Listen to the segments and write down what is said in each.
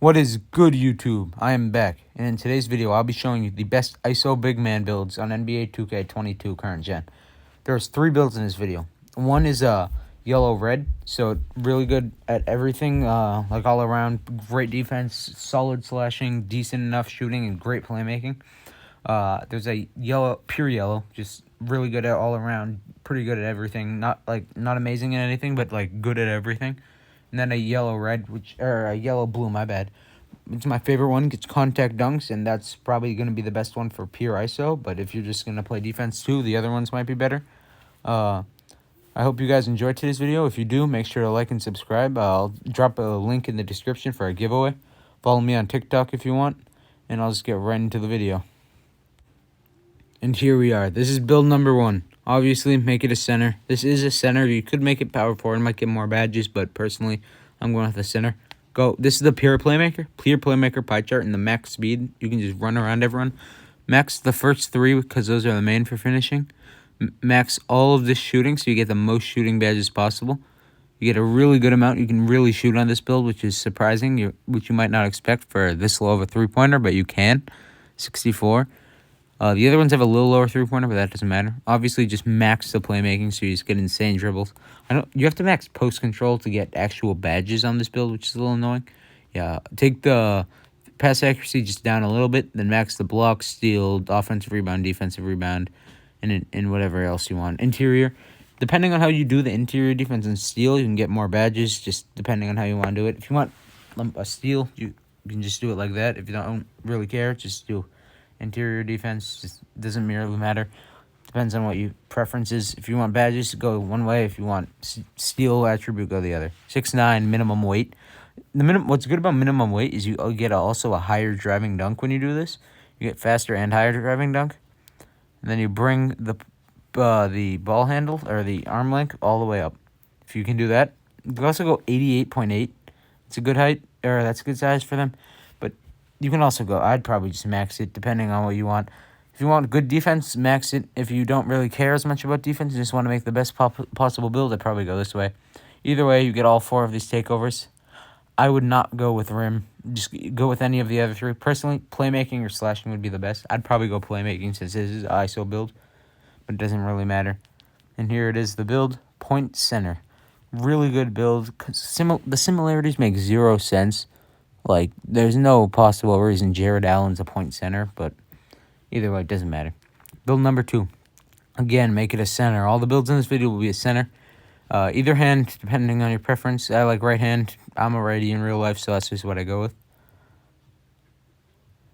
What is good, YouTube? I am back, and in today's video, I'll be showing you the best ISO big man builds on NBA 2K22 current gen. There's 3 builds in this video. One is yellow-red, so really good at everything, like all around, great defense, solid slashing, decent enough shooting, and great playmaking. There's a pure yellow, just really good at all around, pretty good at everything. Not amazing at anything, but like good at everything. And then a yellow-red, or a yellow-blue, my bad. It's my favorite one. Gets contact dunks, and that's probably going to be the best one for pure ISO. But if you're just going to play defense too, the other ones might be better. I hope you guys enjoyed today's video. If you do, make sure to like and subscribe. I'll drop a link in the description for a giveaway. Follow me on TikTok if you want, and I'll just get right into the video. And here we are. This is build number 1. Obviously, make it a center. This is a center. You could make it power forward. Might get more badges, but personally, I'm going with the center. Go. This is the pure playmaker pie chart, and the max speed. You can just run around everyone. Max the first 3 because those are the main for finishing. Max all of this shooting, so you get the most shooting badges possible. You get a really good amount. You can really shoot on this build, which is surprising, which you might not expect for this low of a three-pointer, but you can. 64. The other ones have a little lower three-pointer, but that doesn't matter. Obviously, just max the playmaking, so you just get insane dribbles. You have to max post control to get actual badges on this build, which is a little annoying. Yeah, take the pass accuracy just down a little bit, then max the block, steal, offensive rebound, defensive rebound, and whatever else you want. Interior, depending on how you do the interior defense and steal, you can get more badges, just depending on how you want to do it. If you want a steal, you can just do it like that. If you don't really care, just do interior defense. Just doesn't really matter. Depends on what your preference is. If you want badges, go one way. If you want steal attribute, go the other. 6'9", minimum weight. What's good about minimum weight is you get also a higher driving dunk when you do this. You get faster and higher driving dunk. And then you bring the ball handle or the arm length all the way up. If you can do that, you can also go 88.8. It's a good height, or that's a good size for them. But you can also go, I'd probably just max it depending on what you want. If you want good defense, max it. If you don't really care as much about defense and just want to make the best possible build, I'd probably go this way. Either way, you get all 4 of these takeovers. I would not go with rim. Just go with any of the other 3. Personally, playmaking or slashing would be the best. I'd probably go playmaking since this is an ISO build, but it doesn't really matter. And here it is, the build. Point center. Really good build. The similarities make 0 sense. Like, there's no possible reason Jared Allen's a point center, but either way, it doesn't matter. Build number 2. Again, make it a center. All the builds in this video will be a center. Either hand, depending on your preference. I like right hand. I'm a righty in real life, so that's just what I go with.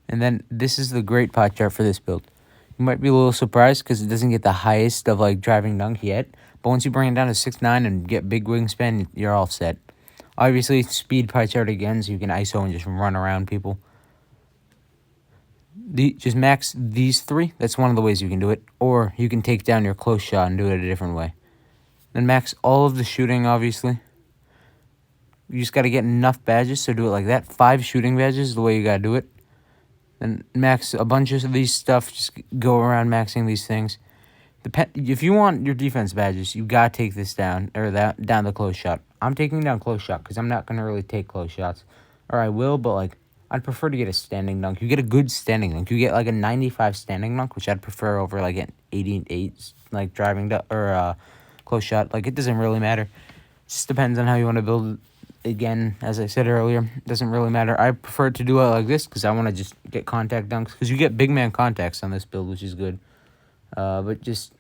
And then this is the great pie chart for this build. You might be a little surprised because it doesn't get the highest of like driving dunk yet. But once you bring it down to 6'9" and get big wingspan, you're all set. Obviously, speed pie chart again, so you can ISO and just run around people. Just max these 3. That's one of the ways you can do it. Or you can take down your close shot and do it a different way. Then max all of the shooting, obviously. You just got to get enough badges, so do it like that. 5 shooting badges is the way you got to do it. Then max a bunch of these stuff. Just go around maxing these things. If you want your defense badges, you got to take this down, or down the close shot. I'm taking down close shot because I'm not going to really take close shots. Or I will, but like I'd prefer to get a standing dunk. You get a good standing dunk. You get like a 95 standing dunk, which I'd prefer over like an 88 like driving dunk or close shot. Like, it doesn't really matter. It just depends on how you want to build it. Again, as I said earlier, it doesn't really matter. I prefer to do it like this because I want to just get contact dunks. Because you get big man contacts on this build, which is good. But just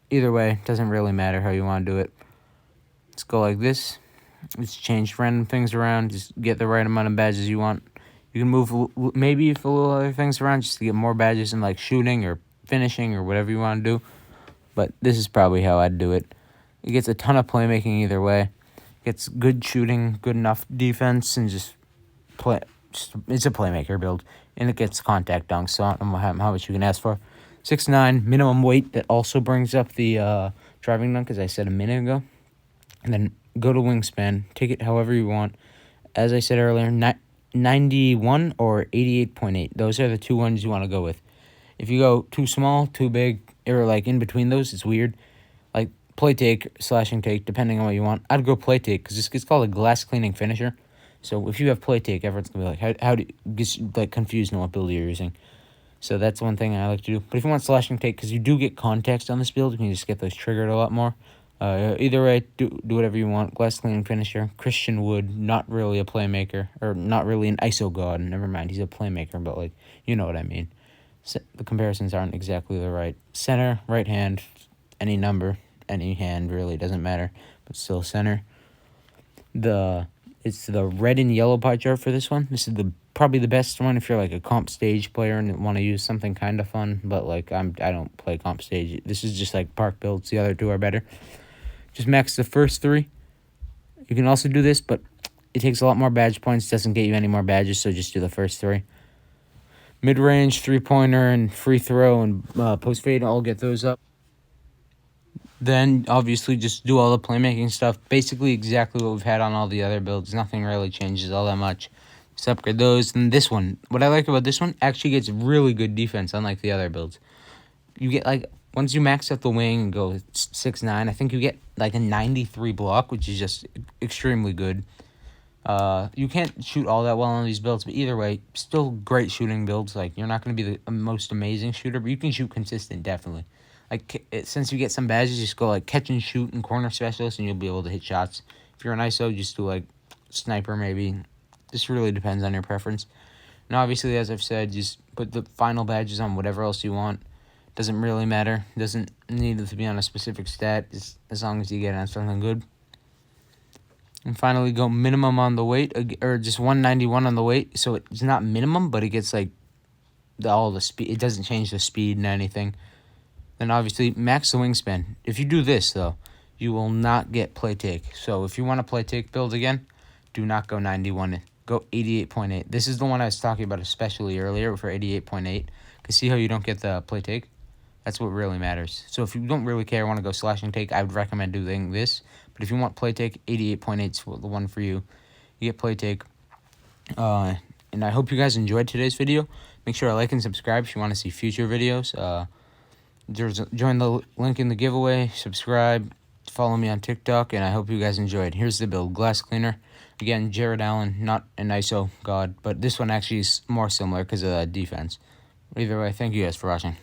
either way, it doesn't really matter how you want to do it. Let's go like this. Let's change random things around. Just get the right amount of badges you want. You can move maybe a little other things around just to get more badges in like shooting or finishing or whatever you want to do. But this is probably how I'd do it. It gets a ton of playmaking either way. Gets good shooting, good enough defense, and just play. It's a playmaker build, and it gets contact dunks. So I don't know how much you can ask for. 6'9", minimum weight. That also brings up the driving dunk, as I said a minute ago. And then go to wingspan. Take it however you want. As I said earlier, 91 or 88.8. Those are the 2 ones you want to go with. If you go too small, too big, or like in between those, it's weird. Like play take, slashing take, depending on what you want. I'd go play take because this gets called a glass cleaning finisher. So if you have play take, everyone's gonna be like, how do you get like confused on what build you're using. So that's one thing I like to do. But if you want slashing take, because you do get context on this build, you can just get those triggered a lot more. Either way, do whatever you want. Glass cleaning finisher. Christian Wood, not really a playmaker, or not really an ISO god. Never mind, he's a playmaker, but like you know what I mean. So the comparisons aren't exactly the right. Center, right hand, any number, any hand really doesn't matter, but still center. It's the red and yellow pie chart for this one. This is probably the best one if you're like a comp stage player and want to use something kind of fun. But like I don't play comp stage. This is just like park builds. The other two are better. Just max the first 3. You can also do this, but it takes a lot more badge points. Doesn't get you any more badges, so just do the first 3. Mid range, 3-pointer, and free throw and post fade. I'll get those up. Then, obviously, just do all the playmaking stuff. Basically, exactly what we've had on all the other builds. Nothing really changes all that much. Just upgrade those. And this one, what I like about this one, actually gets really good defense, unlike the other builds. You get, like, once you max out the wing and go 6'9", I think you get, like, a 93 block, which is just extremely good. You can't shoot all that well on these builds, but either way, still great shooting builds. Like, you're not going to be the most amazing shooter, but you can shoot consistent, definitely. Like, since you get some badges, just go, like, catch and shoot and corner specialist, and you'll be able to hit shots. If you're an ISO, just do, like, sniper, maybe. This really depends on your preference. And obviously, as I've said, just put the final badges on whatever else you want. Doesn't really matter. Doesn't need to be on a specific stat, just as long as you get on something good. And finally, go minimum on the weight, or just 191 on the weight. So it's not minimum, but it gets, like, all the speed. It doesn't change the speed and anything. Then obviously max the wingspan. If you do this though, you will not get play take. So if you want to play take build again, do not go 91. Go 88.8. This is the one I was talking about especially earlier for 88.8. Because see how you don't get the play take? That's what really matters. So if you don't really care, want to go slashing take, I would recommend doing this. But if you want play take, 88.8 is the one for you. You get play take. And I hope you guys enjoyed today's video. Make sure to like and subscribe if you want to see future videos. Join the link in the giveaway, subscribe, follow me on TikTok, and I hope you guys enjoyed. Here's the build. Glass cleaner. Again, Jared Allen, not an ISO god, but this one actually is more similar because of the defense. Either way, thank you guys for watching.